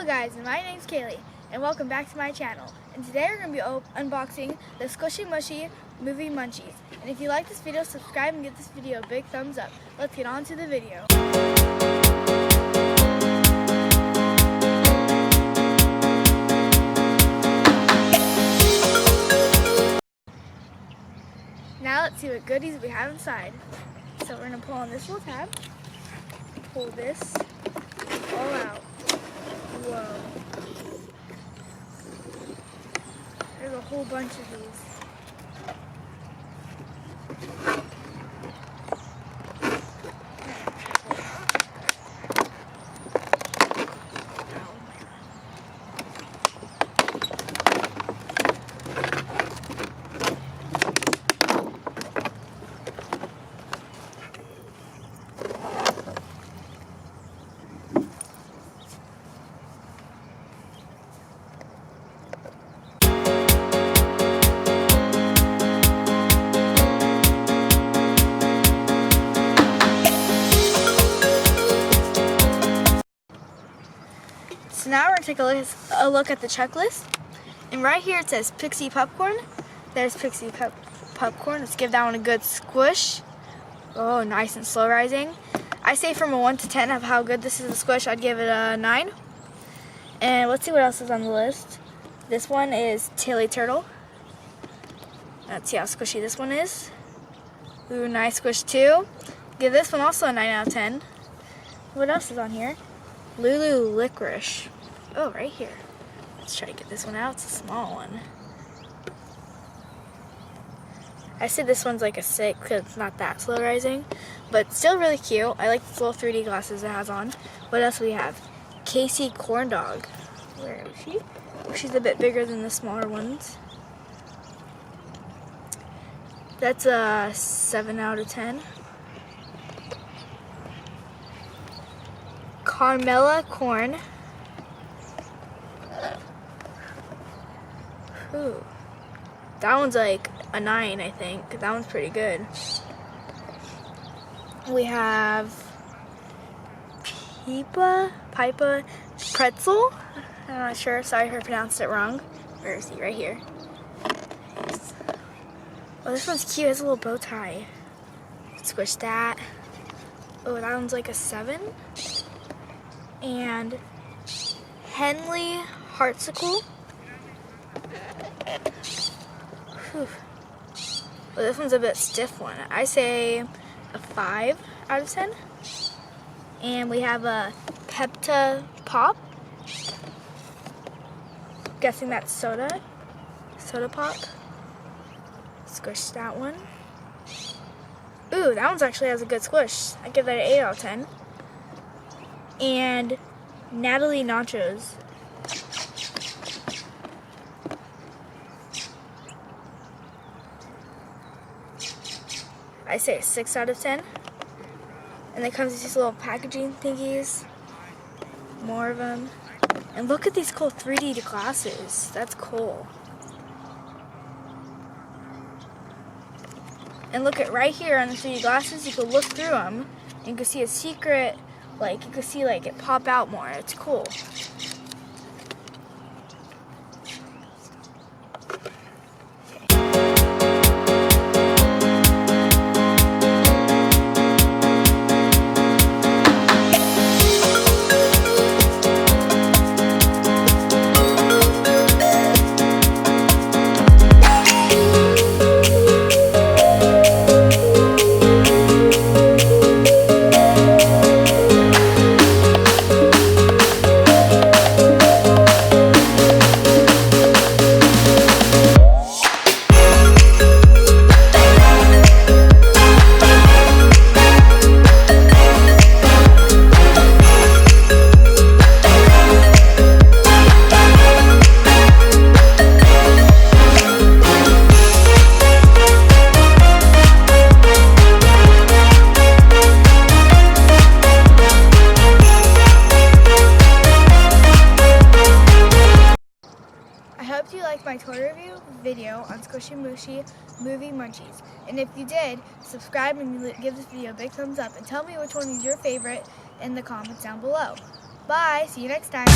Hello guys, my name's Kaylee and welcome back to my channel. And today we're going to be unboxing the Squishy Mushy movie Munchies. And if you like this video, subscribe and give this video a big thumbs up. Let's get on to the video. Now let's see what goodies we have inside. So we're going to pull on this little tab, pull this all out. Whoa. There's a whole bunch of these. So now we're going to take a look at the checklist. And right here it says Pixie Popcorn. There's Pixie Popcorn. Let's give that one a good squish. Oh, nice and slow rising. I say from a 1 to 10 of how good this is a squish, I'd give it a 9. And let's see what else is on the list. This one is Tilly Turtle. Let's see how squishy this one is. Ooh, nice squish too. Give this one also a 9 out of 10. What else is on here? Lulu Licorice. Oh, right here. Let's try to get this one out. It's a small one. I said this one's like a 6 because it's not that slow rising, but still really cute. I like these little 3D glasses it has on. What else do we have? Casey Corn Dog. Where is she? Oh, she's a bit bigger than the smaller ones. That's a 7 out of 10. Carmela Corn. Ooh. That one's like a 9, I think. That one's pretty good. We have Pipa Pretzel. I'm not sure. Sorry if I pronounced it wrong. Where is he? Right here. Oh, this one's cute. It has a little bow tie. Squish that. Oh, that one's like a 7. And Henley Heartsicle. Whew. Well, this one's a bit stiff one. I say a 5 out of 10. And we have a Pepta Pop. Guessing that's soda pop. Squish that one. Ooh, that one's actually has a good squish. I give that an 8 out of 10. And Natalie Nachos. I say a 6 out of 10. And it comes with these little packaging thingies. More of them. And look at these cool 3D glasses. That's cool. And look at right here on the 3D glasses, you can look through them and you can see a secret. Like, you can see, like, it pop out more. It's cool. hope you liked my toy review video on Squishy Mushy movie Munchies. And if you did, subscribe and give this video a big thumbs up and tell me which one is your favorite in the comments down below. Bye. See you next time.